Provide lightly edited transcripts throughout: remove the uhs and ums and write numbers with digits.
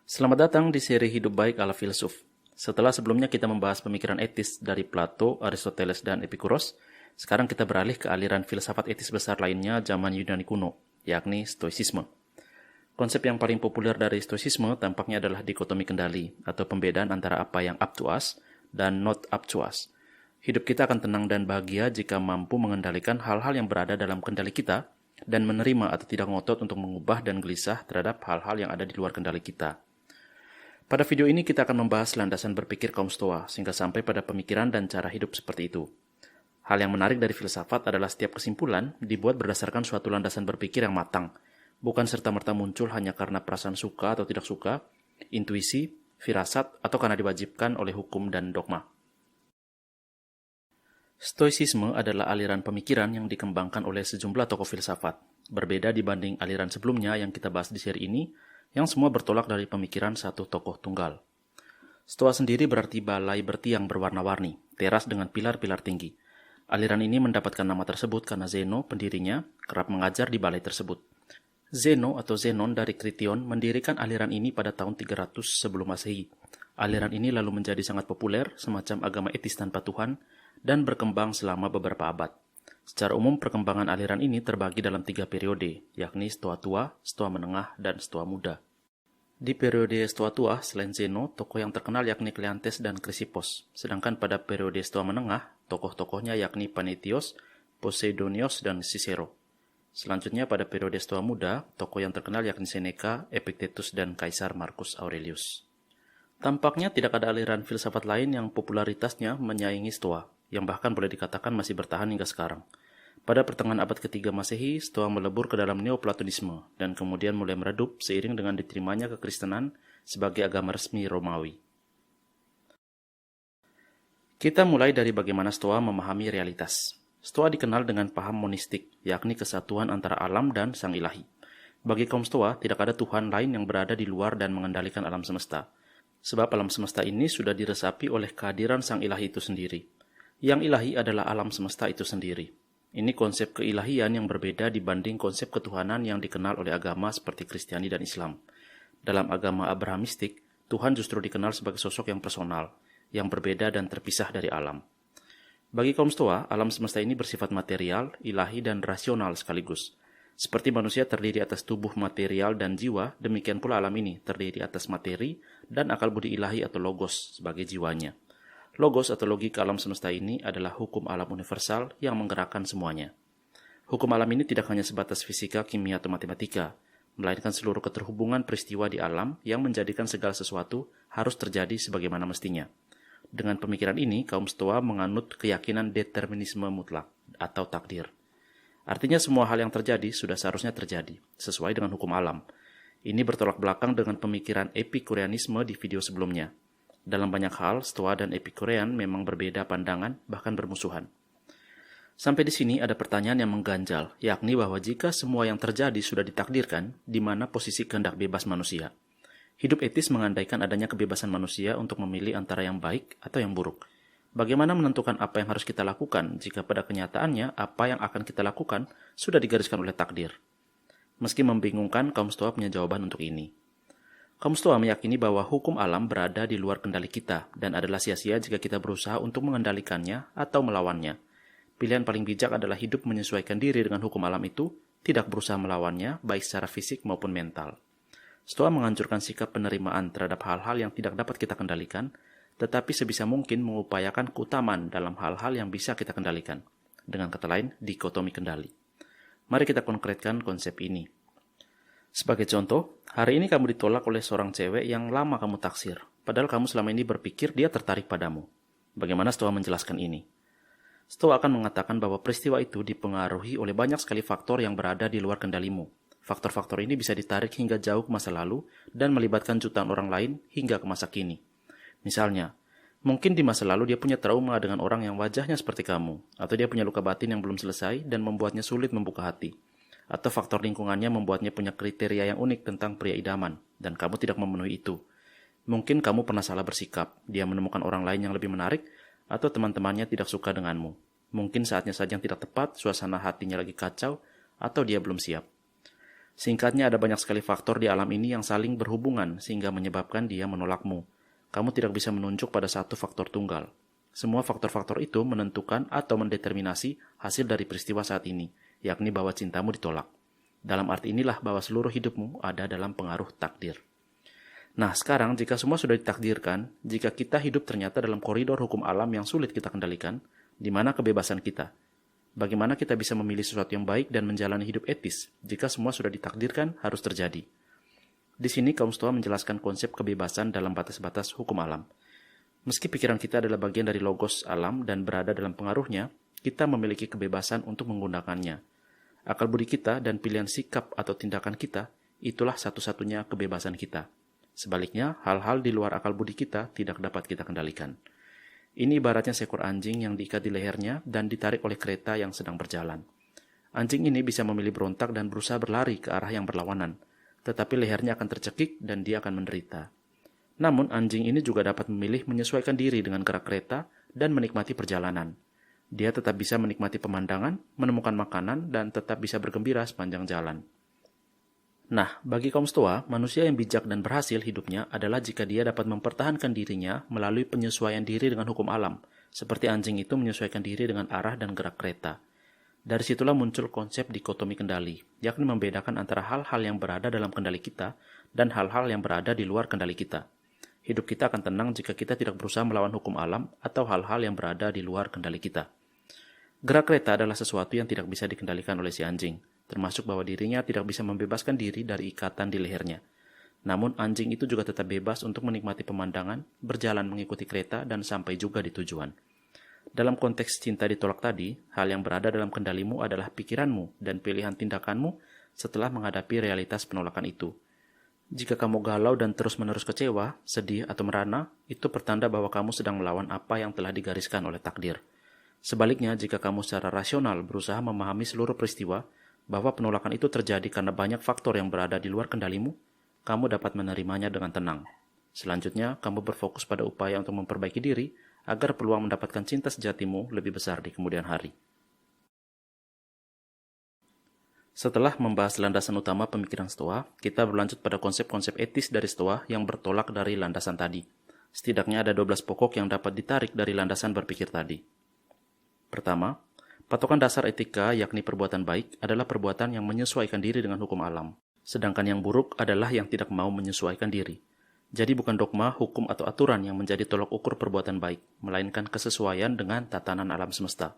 Selamat datang di seri Hidup Baik ala Filsuf. Setelah sebelumnya kita membahas pemikiran etis dari Plato, Aristoteles, dan Epikuros, sekarang kita beralih ke aliran filsafat etis besar lainnya zaman Yunani kuno, yakni Stoicisme. Konsep yang paling populer dari Stoicisme tampaknya adalah dikotomi kendali, atau pembedaan antara apa yang up to us dan not up to us. Hidup kita akan tenang dan bahagia jika mampu mengendalikan hal-hal yang berada dalam kendali kita, dan menerima atau tidak ngotot untuk mengubah dan gelisah terhadap hal-hal yang ada di luar kendali kita. Pada video ini kita akan membahas landasan berpikir kaum Stoa sehingga sampai pada pemikiran dan cara hidup seperti itu. Hal yang menarik dari filsafat adalah setiap kesimpulan dibuat berdasarkan suatu landasan berpikir yang matang, bukan serta-merta muncul hanya karena perasaan suka atau tidak suka, intuisi, firasat, atau karena diwajibkan oleh hukum dan dogma. Stoicisme adalah aliran pemikiran yang dikembangkan oleh sejumlah tokoh filsafat, berbeda dibanding aliran sebelumnya yang kita bahas di seri ini, yang semua bertolak dari pemikiran satu tokoh tunggal. Stoa sendiri berarti balai bertiang berwarna-warni, teras dengan pilar-pilar tinggi. Aliran ini mendapatkan nama tersebut karena Zeno, pendirinya, kerap mengajar di balai tersebut. Zeno atau Zenon dari Krition mendirikan aliran ini pada tahun 300 sebelum Masehi. Aliran ini lalu menjadi sangat populer, semacam agama etis tanpa Tuhan, dan berkembang selama beberapa abad. Secara umum, perkembangan aliran ini terbagi dalam 3 periode, yakni Stoa tua, Stoa menengah, dan Stoa muda. Di periode Stoa tua, selain Zeno, tokoh yang terkenal yakni Kleantes dan Chrysippos. Sedangkan pada periode Stoa menengah, tokoh-tokohnya yakni Panettios, Poseidonios, dan Cicero. Selanjutnya pada periode Stoa muda, tokoh yang terkenal yakni Seneca, Epictetus, dan Kaisar Marcus Aurelius. Tampaknya tidak ada aliran filsafat lain yang popularitasnya menyaingi Stoa, yang bahkan boleh dikatakan masih bertahan hingga sekarang. Pada pertengahan abad ketiga Masehi, Stoa melebur ke dalam Neoplatonisme dan kemudian mulai meredup seiring dengan diterimanya kekristenan sebagai agama resmi Romawi. Kita mulai dari bagaimana Stoa memahami realitas. Stoa dikenal dengan paham monistik, yakni kesatuan antara alam dan sang ilahi. Bagi kaum Stoa, tidak ada Tuhan lain yang berada di luar dan mengendalikan alam semesta. Sebab alam semesta ini sudah diresapi oleh kehadiran sang ilahi itu sendiri. Yang ilahi adalah alam semesta itu sendiri. Ini konsep keilahian yang berbeda dibanding konsep ketuhanan yang dikenal oleh agama seperti Kristiani dan Islam. Dalam agama Abrahamistik, Tuhan justru dikenal sebagai sosok yang personal, yang berbeda dan terpisah dari alam. Bagi kaum Stoa, alam semesta ini bersifat material, ilahi, dan rasional sekaligus. Seperti manusia terdiri atas tubuh material dan jiwa, demikian pula alam ini terdiri atas materi dan akal budi ilahi atau logos sebagai jiwanya. Logos atau logika alam semesta ini adalah hukum alam universal yang menggerakkan semuanya. Hukum alam ini tidak hanya sebatas fisika, kimia, atau matematika, melainkan seluruh keterhubungan peristiwa di alam yang menjadikan segala sesuatu harus terjadi sebagaimana mestinya. Dengan pemikiran ini, kaum Stoa menganut keyakinan determinisme mutlak atau takdir. Artinya semua hal yang terjadi sudah seharusnya terjadi, sesuai dengan hukum alam. Ini bertolak belakang dengan pemikiran Epikureanisme di video sebelumnya. Dalam banyak hal, Stoa dan Epikurean memang berbeda pandangan, bahkan bermusuhan. Sampai di sini ada pertanyaan yang mengganjal, yakni bahwa jika semua yang terjadi sudah ditakdirkan, di mana posisi kehendak bebas manusia? Hidup etis mengandaikan adanya kebebasan manusia untuk memilih antara yang baik atau yang buruk. Bagaimana menentukan apa yang harus kita lakukan jika pada kenyataannya apa yang akan kita lakukan sudah digariskan oleh takdir? Meski membingungkan, kaum Stoa punya jawaban untuk ini. Kaum Stoa meyakini bahwa hukum alam berada di luar kendali kita dan adalah sia-sia jika kita berusaha untuk mengendalikannya atau melawannya. Pilihan paling bijak adalah hidup menyesuaikan diri dengan hukum alam itu, tidak berusaha melawannya, baik secara fisik maupun mental. Stoa menganjurkan sikap penerimaan terhadap hal-hal yang tidak dapat kita kendalikan, tetapi sebisa mungkin mengupayakan keutamaan dalam hal-hal yang bisa kita kendalikan. Dengan kata lain, dikotomi kendali. Mari kita konkretkan konsep ini. Sebagai contoh, hari ini kamu ditolak oleh seorang cewek yang lama kamu taksir, padahal kamu selama ini berpikir dia tertarik padamu. Bagaimana Stoa menjelaskan ini? Stoa akan mengatakan bahwa peristiwa itu dipengaruhi oleh banyak sekali faktor yang berada di luar kendalimu. Faktor-faktor ini bisa ditarik hingga jauh ke masa lalu dan melibatkan jutaan orang lain hingga ke masa kini. Misalnya, mungkin di masa lalu dia punya trauma dengan orang yang wajahnya seperti kamu, atau dia punya luka batin yang belum selesai dan membuatnya sulit membuka hati. Atau faktor lingkungannya membuatnya punya kriteria yang unik tentang pria idaman, dan kamu tidak memenuhi itu. Mungkin kamu pernah salah bersikap, dia menemukan orang lain yang lebih menarik, atau teman-temannya tidak suka denganmu. Mungkin saatnya saja yang tidak tepat, suasana hatinya lagi kacau, atau dia belum siap. Singkatnya, ada banyak sekali faktor di alam ini yang saling berhubungan sehingga menyebabkan dia menolakmu. Kamu tidak bisa menunjuk pada satu faktor tunggal. Semua faktor-faktor itu menentukan atau mendeterminasi hasil dari peristiwa saat ini, yakni bahwa cintamu ditolak. Dalam arti inilah bahwa seluruh hidupmu ada dalam pengaruh takdir. Nah, sekarang jika semua sudah ditakdirkan, jika kita hidup ternyata dalam koridor hukum alam yang sulit kita kendalikan, di mana kebebasan kita? Bagaimana kita bisa memilih sesuatu yang baik dan menjalani hidup etis jika semua sudah ditakdirkan harus terjadi? Di sini kaum Stoa menjelaskan konsep kebebasan dalam batas-batas hukum alam. Meski pikiran kita adalah bagian dari logos alam dan berada dalam pengaruhnya, kita memiliki kebebasan untuk menggunakannya. Akal budi kita dan pilihan sikap atau tindakan kita, itulah satu-satunya kebebasan kita. Sebaliknya, hal-hal di luar akal budi kita tidak dapat kita kendalikan. Ini ibaratnya seekor anjing yang diikat di lehernya dan ditarik oleh kereta yang sedang berjalan. Anjing ini bisa memilih berontak dan berusaha berlari ke arah yang berlawanan, tetapi lehernya akan tercekik dan dia akan menderita. Namun, anjing ini juga dapat memilih menyesuaikan diri dengan gerak kereta dan menikmati perjalanan. Dia tetap bisa menikmati pemandangan, menemukan makanan, dan tetap bisa bergembira sepanjang jalan. Nah, bagi kaum Stoa, manusia yang bijak dan berhasil hidupnya adalah jika dia dapat mempertahankan dirinya melalui penyesuaian diri dengan hukum alam, seperti anjing itu menyesuaikan diri dengan arah dan gerak kereta. Dari situlah muncul konsep dikotomi kendali, yakni membedakan antara hal-hal yang berada dalam kendali kita dan hal-hal yang berada di luar kendali kita. Hidup kita akan tenang jika kita tidak berusaha melawan hukum alam atau hal-hal yang berada di luar kendali kita. Gerak kereta adalah sesuatu yang tidak bisa dikendalikan oleh si anjing, termasuk bahwa dirinya tidak bisa membebaskan diri dari ikatan di lehernya. Namun anjing itu juga tetap bebas untuk menikmati pemandangan, berjalan mengikuti kereta, dan sampai juga di tujuan. Dalam konteks cinta ditolak tadi, hal yang berada dalam kendalimu adalah pikiranmu dan pilihan tindakanmu setelah menghadapi realitas penolakan itu. Jika kamu galau dan terus-menerus kecewa, sedih, atau merana, itu pertanda bahwa kamu sedang melawan apa yang telah digariskan oleh takdir. Sebaliknya, jika kamu secara rasional berusaha memahami seluruh peristiwa, bahwa penolakan itu terjadi karena banyak faktor yang berada di luar kendalimu, kamu dapat menerimanya dengan tenang. Selanjutnya, kamu berfokus pada upaya untuk memperbaiki diri agar peluang mendapatkan cinta sejatimu lebih besar di kemudian hari. Setelah membahas landasan utama pemikiran Stoa, kita berlanjut pada konsep-konsep etis dari Stoa yang bertolak dari landasan tadi. Setidaknya ada 12 pokok yang dapat ditarik dari landasan berpikir tadi. Pertama, patokan dasar etika yakni perbuatan baik adalah perbuatan yang menyesuaikan diri dengan hukum alam. Sedangkan yang buruk adalah yang tidak mau menyesuaikan diri. Jadi bukan dogma, hukum, atau aturan yang menjadi tolok ukur perbuatan baik, melainkan kesesuaian dengan tatanan alam semesta.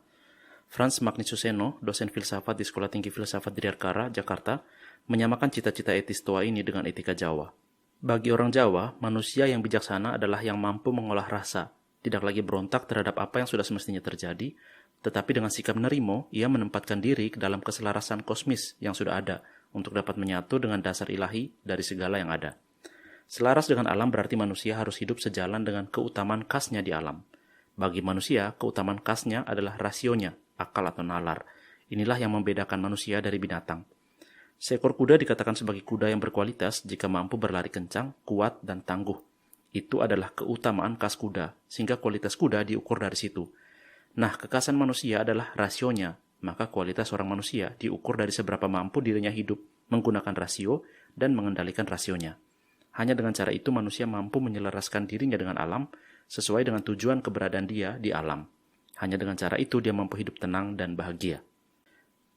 Franz Magnisuseno, dosen filsafat di Sekolah Tinggi Filsafat Dirgantara, Jakarta, menyamakan cita-cita etis Stoa ini dengan etika Jawa. Bagi orang Jawa, manusia yang bijaksana adalah yang mampu mengolah rasa, tidak lagi berontak terhadap apa yang sudah semestinya terjadi, tetapi dengan sikap nerimo, ia menempatkan diri ke dalam keselarasan kosmis yang sudah ada untuk dapat menyatu dengan dasar ilahi dari segala yang ada. Selaras dengan alam berarti manusia harus hidup sejalan dengan keutamaan khasnya di alam. Bagi manusia, keutamaan khasnya adalah rasionya, akal atau nalar. Inilah yang membedakan manusia dari binatang. Seekor kuda dikatakan sebagai kuda yang berkualitas jika mampu berlari kencang, kuat, dan tangguh. Itu adalah keutamaan khas kuda, sehingga kualitas kuda diukur dari situ. Nah, kekhasan manusia adalah rasionya, maka kualitas orang manusia diukur dari seberapa mampu dirinya hidup menggunakan rasio dan mengendalikan rasionya. Hanya dengan cara itu manusia mampu menyelaraskan dirinya dengan alam sesuai dengan tujuan keberadaan dia di alam. Hanya dengan cara itu dia mampu hidup tenang dan bahagia.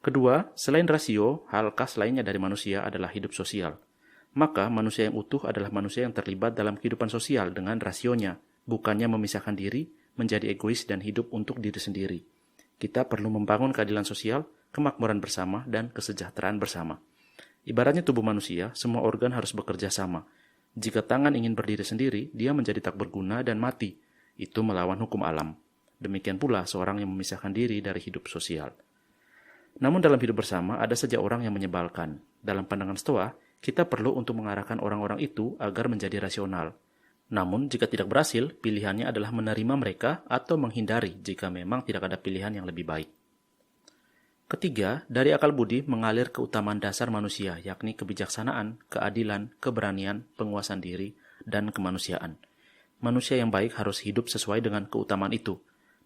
Kedua, selain rasio, hal khas lainnya dari manusia adalah hidup sosial. Maka manusia yang utuh adalah manusia yang terlibat dalam kehidupan sosial dengan rasionya, bukannya memisahkan diri, menjadi egois dan hidup untuk diri sendiri. Kita perlu membangun keadilan sosial, kemakmuran bersama, dan kesejahteraan bersama. Ibaratnya tubuh manusia, semua organ harus bekerja sama. Jika tangan ingin berdiri sendiri, dia menjadi tak berguna dan mati. Itu melawan hukum alam. Demikian pula seorang yang memisahkan diri dari hidup sosial. Namun dalam hidup bersama ada saja orang yang menyebalkan. Dalam pandangan Stoa, kita perlu untuk mengarahkan orang-orang itu agar menjadi rasional. Namun, jika tidak berhasil, pilihannya adalah menerima mereka atau menghindari jika memang tidak ada pilihan yang lebih baik. Ketiga, dari akal budi mengalir keutamaan dasar manusia, yakni kebijaksanaan, keadilan, keberanian, penguasaan diri, dan kemanusiaan. Manusia yang baik harus hidup sesuai dengan keutamaan itu.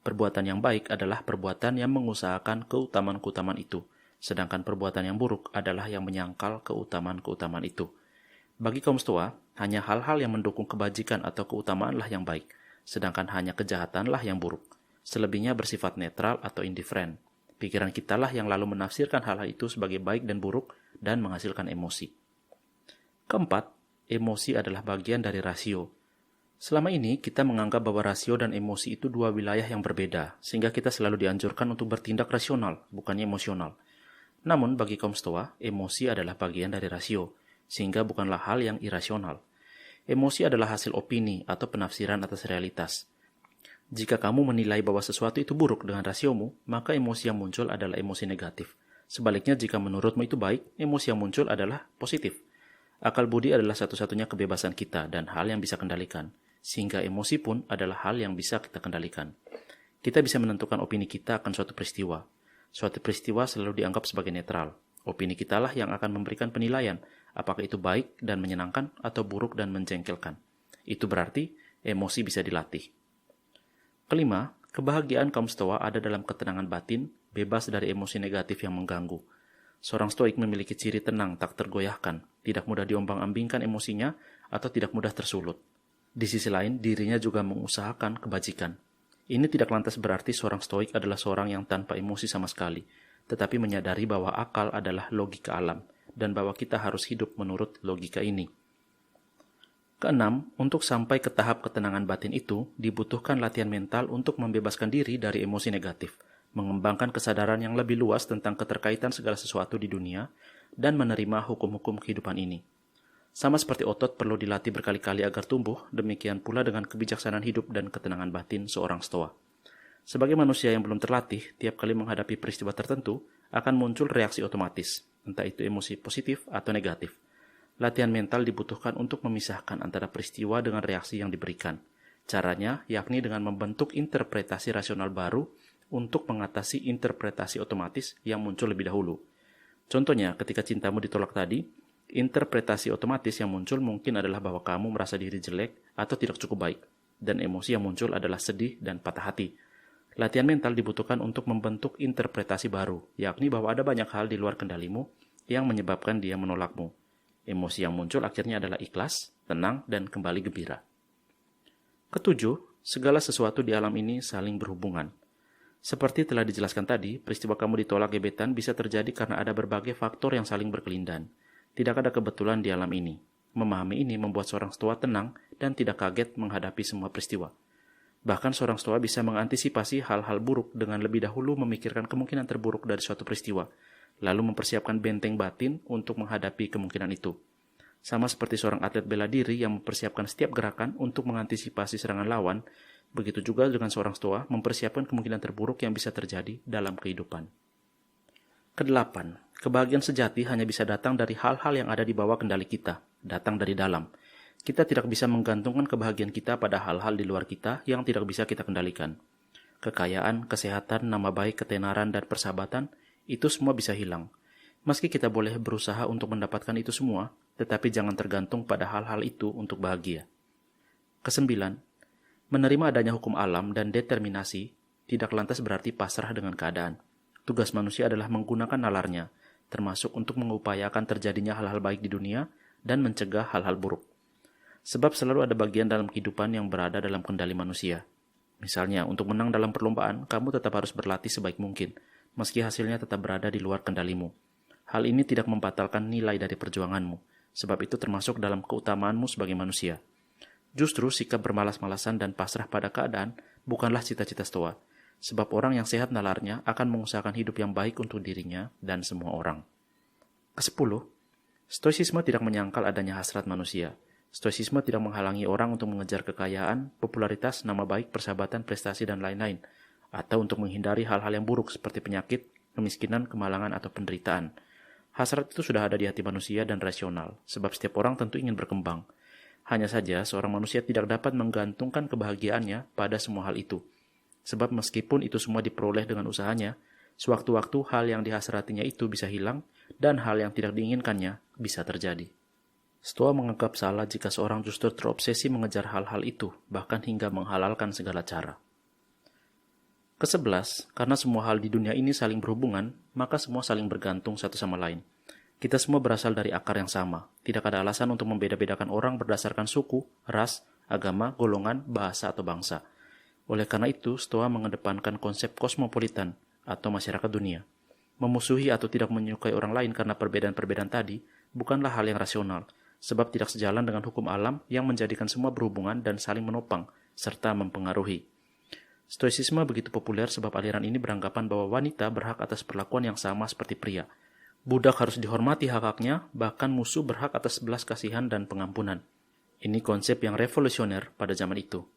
Perbuatan yang baik adalah perbuatan yang mengusahakan keutamaan-keutamaan itu. sedangkan perbuatan yang buruk adalah yang menyangkal keutamaan-keutamaan itu. Bagi kaum Stoa, hanya hal-hal yang mendukung kebajikan atau keutamaanlah yang baik, sedangkan hanya kejahatanlah yang buruk. Selebihnya bersifat netral atau indiferen. Pikiran kitalah yang lalu menafsirkan hal-hal itu sebagai baik dan buruk dan menghasilkan emosi. Keempat, emosi adalah bagian dari rasio. Selama ini, kita menganggap bahwa rasio dan emosi itu dua wilayah yang berbeda, sehingga kita selalu dianjurkan untuk bertindak rasional, bukannya emosional. Namun, bagi kaum Stoa, emosi adalah bagian dari rasio, sehingga bukanlah hal yang irasional. Emosi adalah hasil opini atau penafsiran atas realitas. Jika kamu menilai bahwa sesuatu itu buruk dengan rasiomu, maka emosi yang muncul adalah emosi negatif. Sebaliknya, jika menurutmu itu baik, emosi yang muncul adalah positif. Akal budi adalah satu-satunya kebebasan kita dan hal yang bisa kendalikan, sehingga emosi pun adalah hal yang bisa kita kendalikan. Kita bisa menentukan opini kita akan suatu peristiwa. Suatu peristiwa selalu dianggap sebagai netral. Opini kitalah yang akan memberikan penilaian, apakah itu baik dan menyenangkan atau buruk dan menjengkelkan. Itu berarti emosi bisa dilatih. Kelima, kebahagiaan kaum Stoa ada dalam ketenangan batin, bebas dari emosi negatif yang mengganggu. Seorang Stoik memiliki ciri tenang, tak tergoyahkan, tidak mudah diombang-ambingkan emosinya, atau tidak mudah tersulut. Di sisi lain, dirinya juga mengusahakan kebajikan. Ini tidak lantas berarti seorang Stoik adalah seorang yang tanpa emosi sama sekali, tetapi menyadari bahwa akal adalah logika alam, dan bahwa kita harus hidup menurut logika ini. Keenam, untuk sampai ke tahap ketenangan batin itu, dibutuhkan latihan mental untuk membebaskan diri dari emosi negatif, mengembangkan kesadaran yang lebih luas tentang keterkaitan segala sesuatu di dunia, dan menerima hukum-hukum kehidupan ini. Sama seperti otot perlu dilatih berkali-kali agar tumbuh, demikian pula dengan kebijaksanaan hidup dan ketenangan batin seorang Stoa. Sebagai manusia yang belum terlatih, tiap kali menghadapi peristiwa tertentu, akan muncul reaksi otomatis, entah itu emosi positif atau negatif. Latihan mental dibutuhkan untuk memisahkan antara peristiwa dengan reaksi yang diberikan. Caranya, yakni dengan membentuk interpretasi rasional baru untuk mengatasi interpretasi otomatis yang muncul lebih dahulu. Contohnya, ketika cintamu ditolak tadi, interpretasi otomatis yang muncul mungkin adalah bahwa kamu merasa diri jelek atau tidak cukup baik, dan emosi yang muncul adalah sedih dan patah hati. Latihan mental dibutuhkan untuk membentuk interpretasi baru, yakni bahwa ada banyak hal di luar kendalimu yang menyebabkan dia menolakmu. Emosi yang muncul akhirnya adalah ikhlas, tenang, dan kembali gembira. Ketujuh, segala sesuatu di alam ini saling berhubungan. Seperti telah dijelaskan tadi, peristiwa kamu ditolak gebetan bisa terjadi karena ada berbagai faktor yang saling berkelindan. Tidak ada kebetulan di alam ini. Memahami ini membuat seorang Stoa tenang dan tidak kaget menghadapi semua peristiwa. Bahkan seorang Stoa bisa mengantisipasi hal-hal buruk dengan lebih dahulu memikirkan kemungkinan terburuk dari suatu peristiwa, lalu mempersiapkan benteng batin untuk menghadapi kemungkinan itu. Sama seperti seorang atlet bela diri yang mempersiapkan setiap gerakan untuk mengantisipasi serangan lawan, begitu juga dengan seorang Stoa mempersiapkan kemungkinan terburuk yang bisa terjadi dalam kehidupan. Kedelapan, kebahagiaan sejati hanya bisa datang dari hal-hal yang ada di bawah kendali kita, datang dari dalam. Kita tidak bisa menggantungkan kebahagiaan kita pada hal-hal di luar kita yang tidak bisa kita kendalikan. Kekayaan, kesehatan, nama baik, ketenaran, dan persahabatan, itu semua bisa hilang. Meski kita boleh berusaha untuk mendapatkan itu semua, tetapi jangan tergantung pada hal-hal itu untuk bahagia. Kesembilan, menerima adanya hukum alam dan determinasi tidak lantas berarti pasrah dengan keadaan. Tugas manusia adalah menggunakan nalarnya, termasuk untuk mengupayakan terjadinya hal-hal baik di dunia dan mencegah hal-hal buruk. Sebab selalu ada bagian dalam kehidupan yang berada dalam kendali manusia. Misalnya, untuk menang dalam perlombaan, kamu tetap harus berlatih sebaik mungkin, meski hasilnya tetap berada di luar kendalimu. Hal ini tidak membatalkan nilai dari perjuanganmu, sebab itu termasuk dalam keutamaanmu sebagai manusia. Justru sikap bermalas-malasan dan pasrah pada keadaan bukanlah cita-cita Stoa, sebab orang yang sehat nalarnya akan mengusahakan hidup yang baik untuk dirinya dan semua orang. Kesepuluh, Stoicisme tidak menyangkal adanya hasrat manusia. Stoicisme tidak menghalangi orang untuk mengejar kekayaan, popularitas, nama baik, persahabatan, prestasi, dan lain-lain, atau untuk menghindari hal-hal yang buruk seperti penyakit, kemiskinan, kemalangan, atau penderitaan. Hasrat itu sudah ada di hati manusia dan rasional, sebab setiap orang tentu ingin berkembang. Hanya saja, seorang manusia tidak dapat menggantungkan kebahagiaannya pada semua hal itu. Sebab meskipun itu semua diperoleh dengan usahanya, sewaktu-waktu hal yang dihasratinya itu bisa hilang, dan hal yang tidak diinginkannya bisa terjadi. Stoa menganggap salah jika seorang justru terobsesi mengejar hal-hal itu, bahkan hingga menghalalkan segala cara. Kesebelas, karena semua hal di dunia ini saling berhubungan, maka semua saling bergantung satu sama lain. Kita semua berasal dari akar yang sama. Tidak ada alasan untuk membeda-bedakan orang berdasarkan suku, ras, agama, golongan, bahasa, atau bangsa. Oleh karena itu, Stoa mengedepankan konsep kosmopolitan atau masyarakat dunia. Memusuhi atau tidak menyukai orang lain karena perbedaan-perbedaan tadi bukanlah hal yang rasional, sebab tidak sejalan dengan hukum alam yang menjadikan semua berhubungan dan saling menopang, serta mempengaruhi. Stoicisme begitu populer sebab aliran ini beranggapan bahwa wanita berhak atas perlakuan yang sama seperti pria. Budak harus dihormati hak-haknya, bahkan musuh berhak atas belas kasihan dan pengampunan. Ini konsep yang revolusioner pada zaman itu.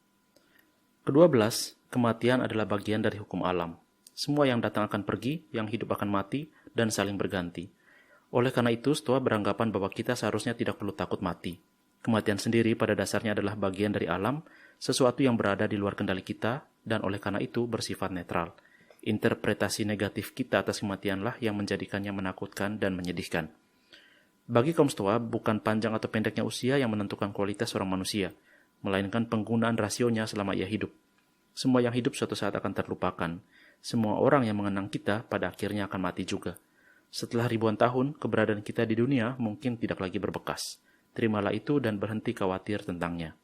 Kedua belas, kematian adalah bagian dari hukum alam. Semua yang datang akan pergi, yang hidup akan mati, dan saling berganti. Oleh karena itu, Stoa beranggapan bahwa kita seharusnya tidak perlu takut mati. Kematian sendiri pada dasarnya adalah bagian dari alam, sesuatu yang berada di luar kendali kita, dan oleh karena itu bersifat netral. Interpretasi negatif kita atas kematianlah yang menjadikannya menakutkan dan menyedihkan. Bagi kaum Stoa, bukan panjang atau pendeknya usia yang menentukan kualitas seorang manusia, melainkan penggunaan rasionya selama ia hidup. Semua yang hidup suatu saat akan terlupakan. Semua orang yang mengenang kita pada akhirnya akan mati juga. Setelah ribuan tahun, keberadaan kita di dunia mungkin tidak lagi berbekas. Terimalah itu dan berhenti khawatir tentangnya.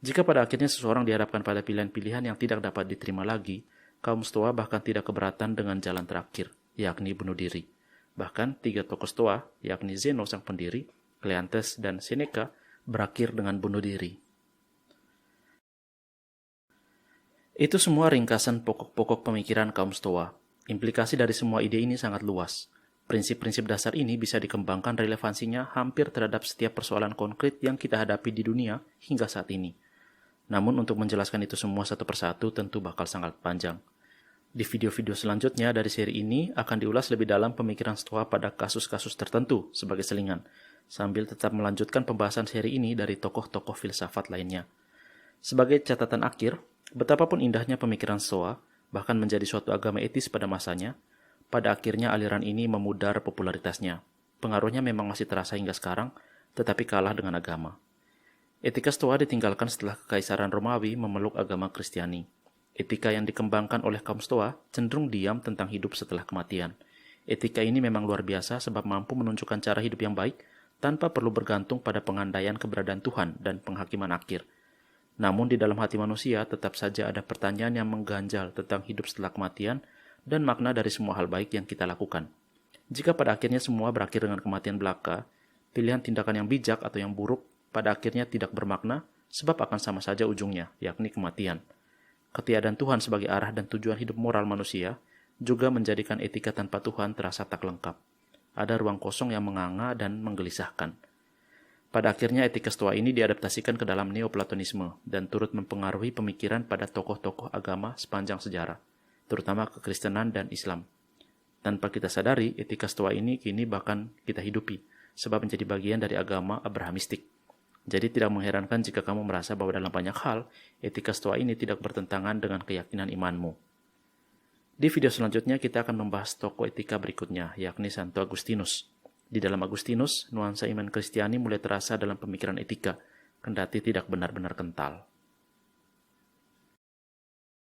Jika pada akhirnya seseorang dihadapkan pada pilihan-pilihan yang tidak dapat diterima lagi, kaum Stoa bahkan tidak keberatan dengan jalan terakhir, yakni bunuh diri. Bahkan 3 tokoh Stoa, yakni Zeno sang pendiri, Cleanthes, dan Seneca, berakhir dengan bunuh diri. Itu semua ringkasan pokok-pokok pemikiran kaum Stoa. Implikasi dari semua ide ini sangat luas. Prinsip-prinsip dasar ini bisa dikembangkan relevansinya hampir terhadap setiap persoalan konkret yang kita hadapi di dunia hingga saat ini. Namun untuk menjelaskan itu semua satu persatu tentu bakal sangat panjang. Di video-video selanjutnya dari seri ini akan diulas lebih dalam pemikiran Stoa pada kasus-kasus tertentu sebagai selingan, sambil tetap melanjutkan pembahasan seri ini dari tokoh-tokoh filsafat lainnya. Sebagai catatan akhir, betapapun indahnya pemikiran Stoa, bahkan menjadi suatu agama etis pada masanya, pada akhirnya aliran ini memudar popularitasnya. Pengaruhnya memang masih terasa hingga sekarang, tetapi kalah dengan agama. Etika Stoa ditinggalkan setelah Kekaisaran Romawi memeluk agama Kristiani. Etika yang dikembangkan oleh kaum Stoa cenderung diam tentang hidup setelah kematian. Etika ini memang luar biasa sebab mampu menunjukkan cara hidup yang baik tanpa perlu bergantung pada pengandaian keberadaan Tuhan dan penghakiman akhir. Namun di dalam hati manusia tetap saja ada pertanyaan yang mengganjal tentang hidup setelah kematian dan makna dari semua hal baik yang kita lakukan. Jika pada akhirnya semua berakhir dengan kematian belaka, pilihan tindakan yang bijak atau yang buruk pada akhirnya tidak bermakna sebab akan sama saja ujungnya, yakni kematian. Ketiadaan Tuhan sebagai arah dan tujuan hidup moral manusia juga menjadikan etika tanpa Tuhan terasa tak lengkap. Ada ruang kosong yang menganga dan menggelisahkan. Pada akhirnya etika Stoa ini diadaptasikan ke dalam Neoplatonisme dan turut mempengaruhi pemikiran pada tokoh-tokoh agama sepanjang sejarah, terutama kekristenan dan Islam. Tanpa kita sadari, etika Stoa ini kini bahkan kita hidupi, sebab menjadi bagian dari agama Abrahamistik. Jadi tidak mengherankan jika kamu merasa bahwa dalam banyak hal, etika Stoa ini tidak bertentangan dengan keyakinan imanmu. Di video selanjutnya kita akan membahas tokoh etika berikutnya, yakni Santo Agustinus. Di dalam Agustinus, nuansa iman Kristiani mulai terasa dalam pemikiran etika, kendati tidak benar-benar kental.